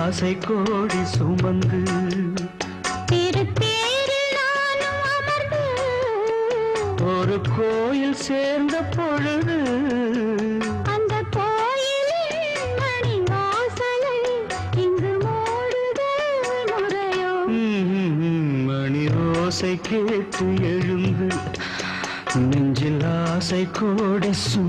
ஆசை கோடி சுமந்து திருத்தேரில் நானும் அமர்ந்து ஒரு கோயில் சேர்ந்த பொழுது அந்த கோயிலின் மணி வாசலை இங்கு மூடுதல் முறையோ? மணி ஓசை கேட்டு எழுந்து நெஞ்சில் ஆசை கோடி